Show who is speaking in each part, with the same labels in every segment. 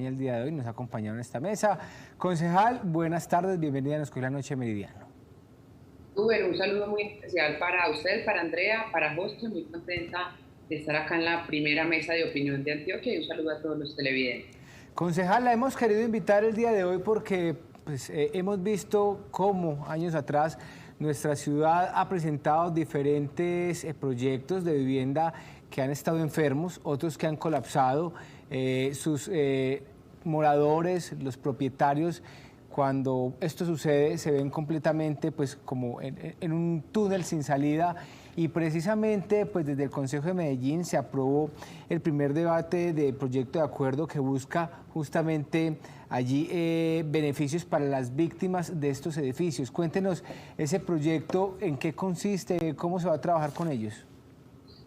Speaker 1: antioqueña el día de hoy, nos ha acompañado en esta mesa. Concejal, buenas tardes, bienvenida a Nos Coge la Noche Meridiano.
Speaker 2: Un saludo muy especial para usted, para Andrea, para José, muy contenta de estar acá en la primera mesa de opinión de Antioquia y un saludo a todos los televidentes.
Speaker 1: Concejal, la hemos querido invitar el día de hoy porque hemos visto cómo años atrás nuestra ciudad ha presentado diferentes proyectos de vivienda que han estado enfermos, otros que han colapsado. Sus moradores, los propietarios, cuando esto sucede, se ven completamente pues, como en un túnel sin salida. Y precisamente pues, desde el Consejo de Medellín se aprobó el primer debate de proyecto de acuerdo que busca justamente allí beneficios para las víctimas de estos edificios. Cuéntenos ese proyecto, en qué consiste, cómo se va a trabajar con ellos.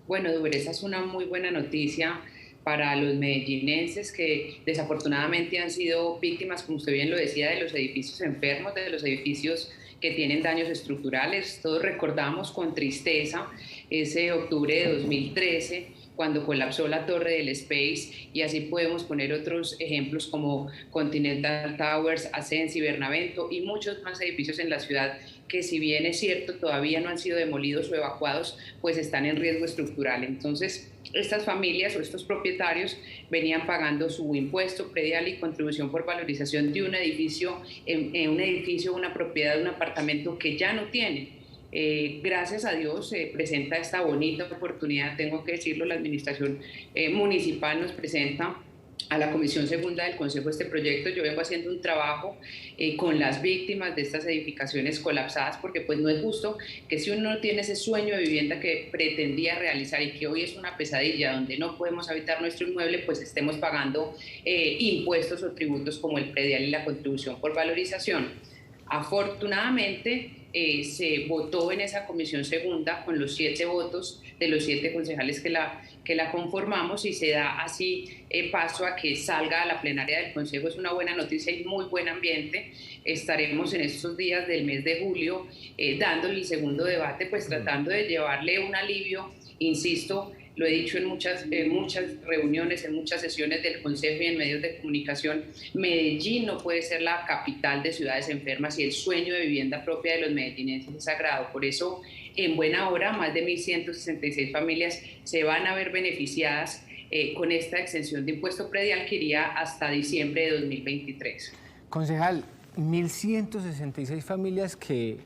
Speaker 2: Bueno, Duber, esa es una muy buena noticia para los medellinenses que desafortunadamente han sido víctimas, como usted bien lo decía, de los edificios enfermos, de los edificios que tienen daños estructurales. Todos recordamos con tristeza ese octubre de 2013, cuando colapsó la torre del Space, y así podemos poner otros ejemplos como Continental Towers, Ascensi, Bernavento y muchos más edificios en la ciudad que, si bien es cierto, todavía no han sido demolidos o evacuados, pues están en riesgo estructural. Entonces, estas familias o estos propietarios venían pagando su impuesto predial y contribución por valorización de un edificio, una propiedad, un apartamento que ya no tienen. Gracias a Dios se presenta esta bonita oportunidad, tengo que decirlo, la administración municipal nos presenta a la Comisión Segunda del Consejo este proyecto. Yo vengo haciendo un trabajo con las víctimas de estas edificaciones colapsadas, porque pues no es justo que si uno no tiene ese sueño de vivienda que pretendía realizar y que hoy es una pesadilla donde no podemos habitar nuestro inmueble, pues estemos pagando impuestos o tributos como el predial y la contribución por valorización. Afortunadamente se votó en esa comisión segunda con los 7 votos de los 7 concejales que la conformamos, y se da así paso a que salga a la plenaria del Consejo. Es una buena noticia y muy buen ambiente. Estaremos en estos días del mes de julio dándole el segundo debate, pues tratando de llevarle un alivio, insisto. Lo he dicho en muchas reuniones, en muchas sesiones del Consejo y en medios de comunicación. Medellín no puede ser la capital de ciudades enfermas y el sueño de vivienda propia de los medellinenses es sagrado. Por eso, en buena hora, más de 1.166 familias se van a ver beneficiadas con esta exención de impuesto predial que iría hasta diciembre de 2023.
Speaker 1: Concejal, 1.166 familias que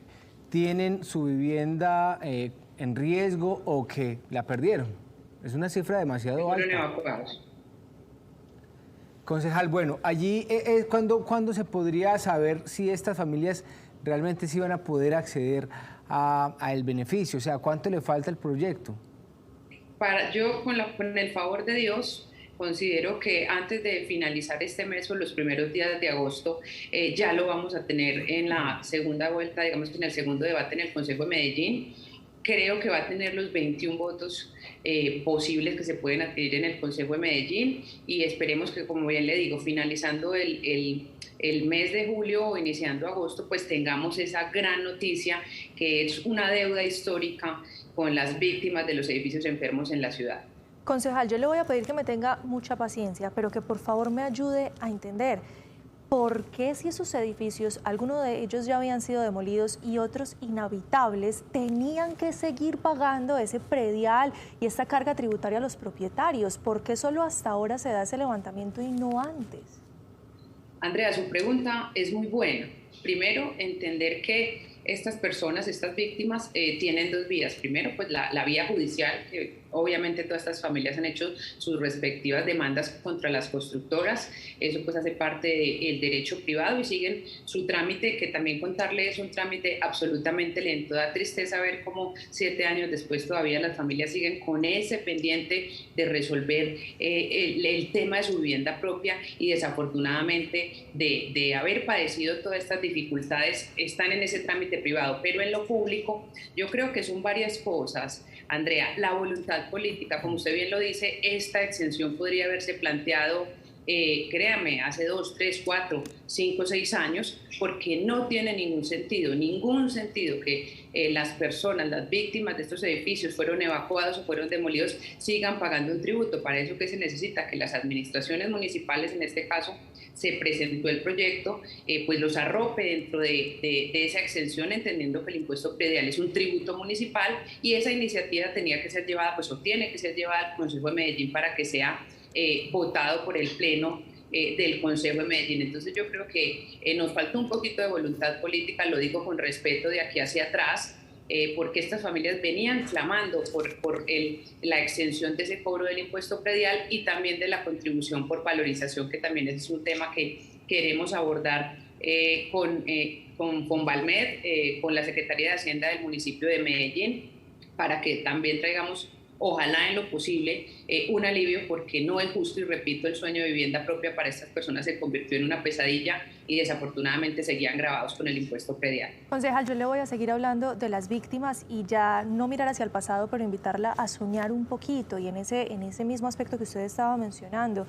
Speaker 1: tienen su vivienda en riesgo o que la perdieron. Es una cifra demasiado alta. Concejal, bueno, allí, ¿cuándo se podría saber si estas familias realmente sí van a poder acceder al beneficio? O sea, ¿cuánto le falta al proyecto?
Speaker 2: Yo, con el favor de Dios, considero que antes de finalizar este mes o los primeros días de agosto, ya lo vamos a tener en la segunda vuelta, digamos que en el segundo debate en el Consejo de Medellín. Creo que va a tener los 21 votos posibles que se pueden adquirir en el Consejo de Medellín, y esperemos que, como bien le digo, finalizando el mes de julio o iniciando agosto, pues tengamos esa gran noticia, que es una deuda histórica con las víctimas de los edificios enfermos en la ciudad.
Speaker 3: Concejal, yo le voy a pedir que me tenga mucha paciencia, pero que por favor me ayude a entender por qué, si esos edificios, algunos de ellos ya habían sido demolidos y otros inhabitables, tenían que seguir pagando ese predial y esta carga tributaria a los propietarios. ¿Por qué solo hasta ahora se da ese levantamiento y no antes?
Speaker 2: Andrea, su pregunta es muy buena. Primero, entender que estas personas, estas víctimas, tienen 2 vías. Primero, pues la vía judicial, que obviamente todas estas familias han hecho sus respectivas demandas contra las constructoras. Eso pues hace parte del derecho privado y siguen su trámite, que también contarle es un trámite absolutamente lento. Da tristeza ver cómo 7 años después todavía las familias siguen con ese pendiente de resolver el tema de su vivienda propia, y desafortunadamente de haber padecido todas estas dificultades están en ese trámite privado. Pero en lo público yo creo que son varias cosas, Andrea. La voluntad política, como usted bien lo dice, esta exención podría haberse planteado créame, hace 2, 3, 4, 5, 6 años, porque no tiene ningún sentido que las personas, las víctimas de estos edificios fueron evacuados o fueron demolidos, sigan pagando un tributo. Para eso, ¿qué se necesita? Que las administraciones municipales, en este caso, se presentó el proyecto, pues los arrope dentro de esa exención, entendiendo que el impuesto predial es un tributo municipal, y esa iniciativa tenía que ser llevada, pues o tiene que ser llevada al Consejo de Medellín para que sea votado por el Pleno del Consejo de Medellín. Entonces yo creo que nos falta un poquito de voluntad política, lo digo con respeto de aquí hacia atrás, porque estas familias venían clamando por la exención de ese cobro del impuesto predial y también de la contribución por valorización, que también es un tema que queremos abordar con Valmed, con la Secretaría de Hacienda del municipio de Medellín, para que también traigamos, ojalá en lo posible, un alivio, porque no es justo, y repito, el sueño de vivienda propia para estas personas se convirtió en una pesadilla y desafortunadamente seguían gravados con el impuesto predial.
Speaker 3: Concejal, yo le voy a seguir hablando de las víctimas y ya no mirar hacia el pasado, pero invitarla a soñar un poquito, y en ese mismo aspecto que usted estaba mencionando,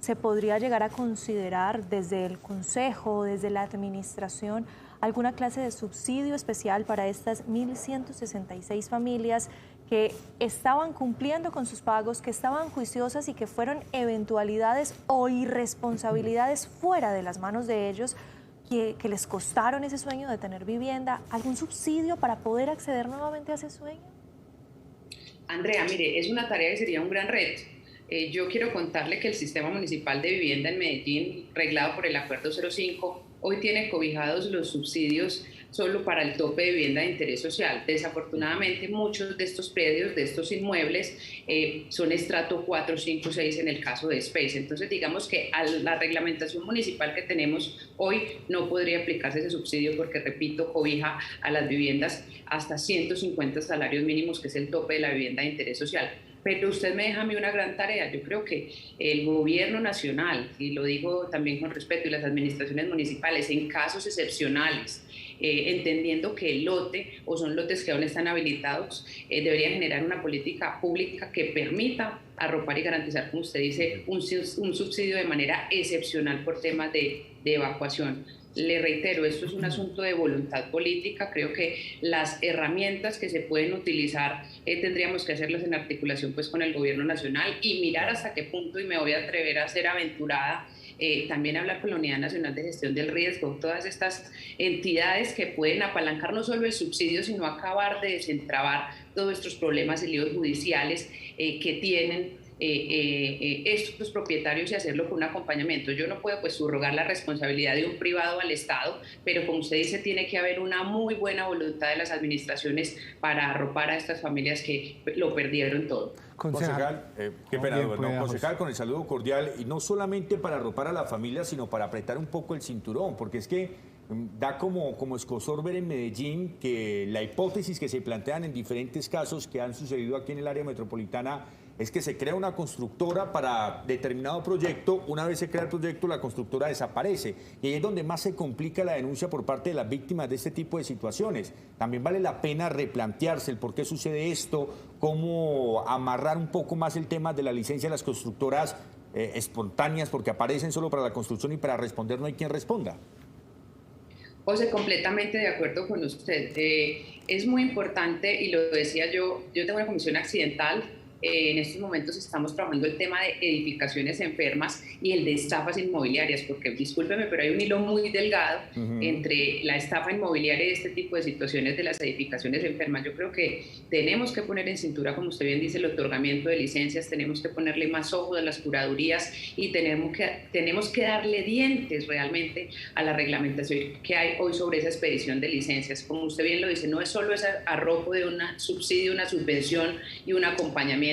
Speaker 3: ¿se podría llegar a considerar desde el Consejo, desde la Administración, alguna clase de subsidio especial para estas 1.166 familias que estaban cumpliendo con sus pagos, que estaban juiciosas y que fueron eventualidades o irresponsabilidades fuera de las manos de ellos que les costaron ese sueño de tener vivienda? ¿Algún subsidio para poder acceder nuevamente a ese sueño?
Speaker 2: Andrea, mire, es una tarea que sería un gran reto. Yo quiero contarle que el Sistema Municipal de Vivienda en Medellín, reglado por el Acuerdo 05, hoy tiene cobijados los subsidios solo para el tope de vivienda de interés social. Desafortunadamente, muchos de estos predios, de estos inmuebles, son estrato 4, 5, 6 en el caso de Space. Entonces, digamos que a la reglamentación municipal que tenemos hoy no podría aplicarse ese subsidio porque, repito, cobija a las viviendas hasta 150 salarios mínimos, que es el tope de la vivienda de interés social. Pero usted me deja a mí una gran tarea. Yo creo que el gobierno nacional, y lo digo también con respeto, y las administraciones municipales, en casos excepcionales, entendiendo que el lote o son lotes que aún están habilitados, deberían generar una política pública que permita arropar y garantizar, como usted dice, un subsidio de manera excepcional por temas de evacuación. Le reitero, esto es un asunto de voluntad política. Creo que las herramientas que se pueden utilizar tendríamos que hacerlas en articulación pues con el gobierno nacional y mirar hasta qué punto, y me voy a atrever a ser aventurada, también hablar con la Unidad Nacional de Gestión del Riesgo, todas estas entidades que pueden apalancar no solo el subsidio, sino acabar de desentrabar todos estos problemas y líos judiciales que tienen estos propietarios, y hacerlo con un acompañamiento. Yo no puedo pues subrogar la responsabilidad de un privado al Estado, pero como usted dice, tiene que haber una muy buena voluntad de las administraciones para arropar a estas familias que lo perdieron todo.
Speaker 4: Concejal, qué pena, concejal, con el saludo cordial, y no solamente para arropar a la familia, sino para apretar un poco el cinturón, porque es que da como escozor ver en Medellín que la hipótesis que se plantean en diferentes casos que han sucedido aquí en el área metropolitana es que se crea una constructora para determinado proyecto. Una vez se crea el proyecto, la constructora desaparece. Y ahí es donde más se complica la denuncia por parte de las víctimas de este tipo de situaciones. También vale la pena replantearse el por qué sucede esto, cómo amarrar un poco más el tema de la licencia de las constructoras espontáneas, porque aparecen solo para la construcción y para responder no hay quien responda.
Speaker 2: José, completamente de acuerdo con usted. Es muy importante, y lo decía yo tengo una comisión accidental. En estos momentos estamos trabajando el tema de edificaciones enfermas y el de estafas inmobiliarias, porque discúlpeme, pero hay un hilo muy delgado entre la estafa inmobiliaria y este tipo de situaciones de las edificaciones enfermas. Yo creo que tenemos que poner en cintura, como usted bien dice, el otorgamiento de licencias, tenemos que ponerle más ojo a las curadurías y tenemos que darle dientes realmente a la reglamentación que hay hoy sobre esa expedición de licencias. Como usted bien lo dice, no es solo ese arrojo de un subsidio, una subvención y un acompañamiento,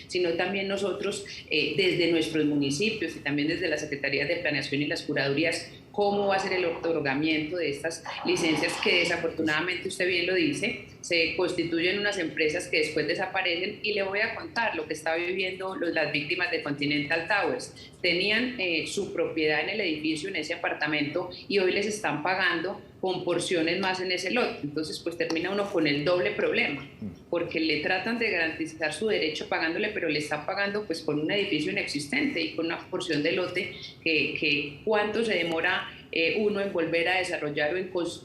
Speaker 2: sino también nosotros desde nuestros municipios y también desde las Secretarías de Planeación y las curadurías, cómo va a ser el otorgamiento de estas licencias que desafortunadamente, usted bien lo dice, se constituyen unas empresas que después desaparecen. Y le voy a contar lo que está viviendo las víctimas de Continental Towers. Tenían su propiedad en el edificio, en ese apartamento, y hoy les están pagando con porciones más en ese lote. Entonces, pues termina uno con el doble problema. porque le tratan de garantizar su derecho pagándole, pero le están pagando pues con un edificio inexistente y con una porción de lote que cuánto se demora uno en volver a desarrollar o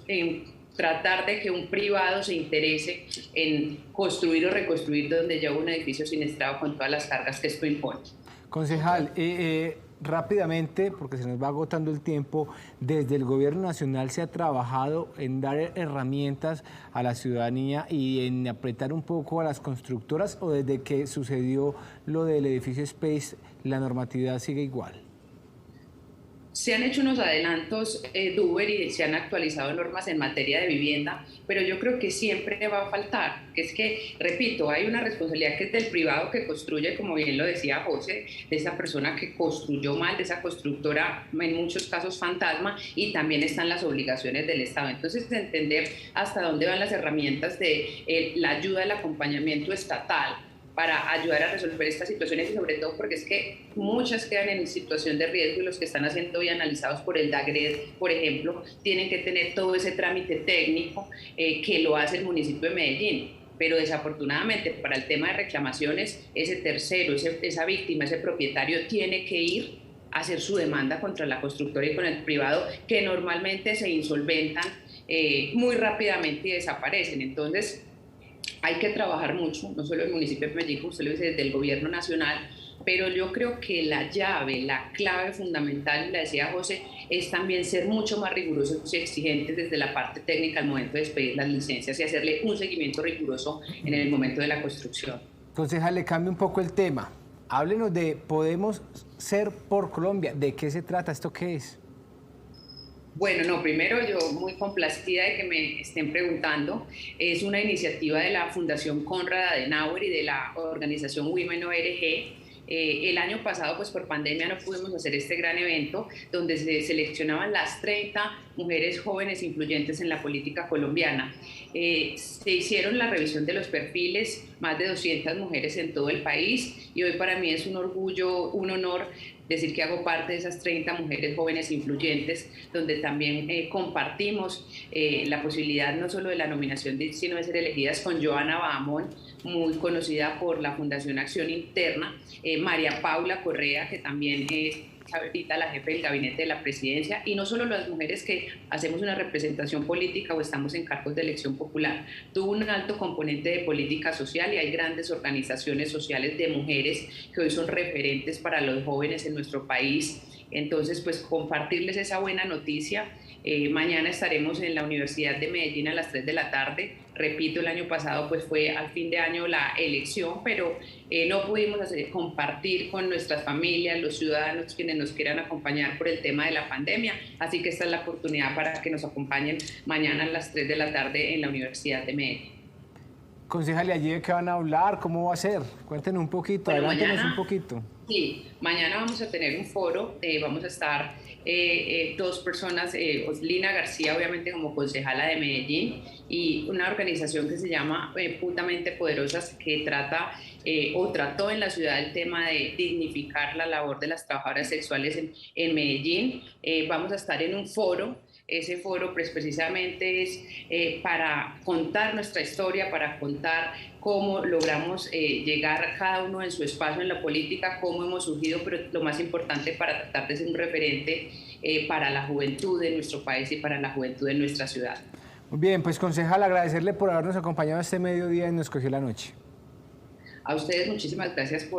Speaker 2: en tratar de que un privado se interese en construir o reconstruir donde ya hubo un edificio siniestrado con todas las cargas que esto impone.
Speaker 1: Concejal, rápidamente, porque se nos va agotando el tiempo, desde el Gobierno Nacional se ha trabajado en dar herramientas a la ciudadanía y en apretar un poco a las constructoras, o desde que sucedió lo del edificio Space, la normatividad sigue igual.
Speaker 2: Se han hecho unos adelantos, Duber, y se han actualizado normas en materia de vivienda, pero yo creo que siempre va a faltar, que es que, repito, hay una responsabilidad que es del privado que construye, como bien lo decía José, de esa persona que construyó mal, de esa constructora, en muchos casos fantasma, y también están las obligaciones del Estado. Entonces, entender hasta dónde van las herramientas de la ayuda, el acompañamiento estatal, para ayudar a resolver estas situaciones, y sobre todo porque es que muchas quedan en situación de riesgo y los que están haciendo hoy analizados por el DAGRED, por ejemplo, tienen que tener todo ese trámite técnico que lo hace el municipio de Medellín. Pero desafortunadamente para el tema de reclamaciones, ese tercero, esa víctima, ese propietario tiene que ir a hacer su demanda contra la constructora y con el privado, que normalmente se insolventan muy rápidamente y desaparecen. Entonces, hay que trabajar mucho, no solo el municipio de Medellín, como usted lo dice, desde el gobierno nacional, pero yo creo que la llave, la clave fundamental, la decía José, es también ser mucho más rigurosos y exigentes desde la parte técnica al momento de despedir las licencias y hacerle un seguimiento riguroso en el momento de la construcción.
Speaker 1: Concejal, le cambio un poco el tema. Háblenos de Podemos Ser por Colombia. ¿De qué se trata? ¿Esto qué es?
Speaker 2: Bueno, no, primero yo muy complacida de que me estén preguntando. Es una iniciativa de la Fundación Konrad Adenauer y de la organización Women ORG. El año pasado, pues por pandemia no pudimos hacer este gran evento donde se seleccionaban las 30 mujeres jóvenes influyentes en la política colombiana. Se hicieron la revisión de los perfiles, más de 200 mujeres en todo el país, y hoy para mí es un orgullo, un honor decir que hago parte de esas 30 mujeres jóvenes influyentes, donde también compartimos la posibilidad no solo de la nominación, sino de ser elegidas con Joana Bahamón, muy conocida por la Fundación Acción Interna, María Paula Correa, que también es ahorita la jefe del gabinete de la presidencia, y no solo las mujeres que hacemos una representación política o estamos en cargos de elección popular, tuvo un alto componente de política social y hay grandes organizaciones sociales de mujeres que hoy son referentes para los jóvenes en nuestro país. Entonces, pues compartirles esa buena noticia. Mañana estaremos en la Universidad de Medellín a las 3 de la tarde. Repito, el año pasado pues fue al fin de año la elección, pero no pudimos compartir con nuestras familias, los ciudadanos quienes nos quieran acompañar por el tema de la pandemia. Así que esta es la oportunidad para que nos acompañen mañana a las 3 de la tarde en la Universidad de Medellín.
Speaker 1: Concejal, ¿y allí de qué van a hablar? ¿Cómo va a ser? Cuéntenos un poquito, bueno, adelántenos un poquito.
Speaker 2: Sí, mañana vamos a tener un foro, vamos a estar dos personas, Oslina García, obviamente como concejala de Medellín, y una organización que se llama Putamente Poderosas, que trata o trató en la ciudad el tema de dignificar la labor de las trabajadoras sexuales en Medellín. Vamos a estar en un foro. Ese foro pues, precisamente es para contar nuestra historia, para contar cómo logramos llegar cada uno en su espacio en la política, cómo hemos surgido, pero lo más importante para tratar de ser un referente para la juventud de nuestro país y para la juventud de nuestra ciudad.
Speaker 1: Muy bien, pues concejal, agradecerle por habernos acompañado este mediodía y nos cogió la noche.
Speaker 2: A ustedes muchísimas gracias por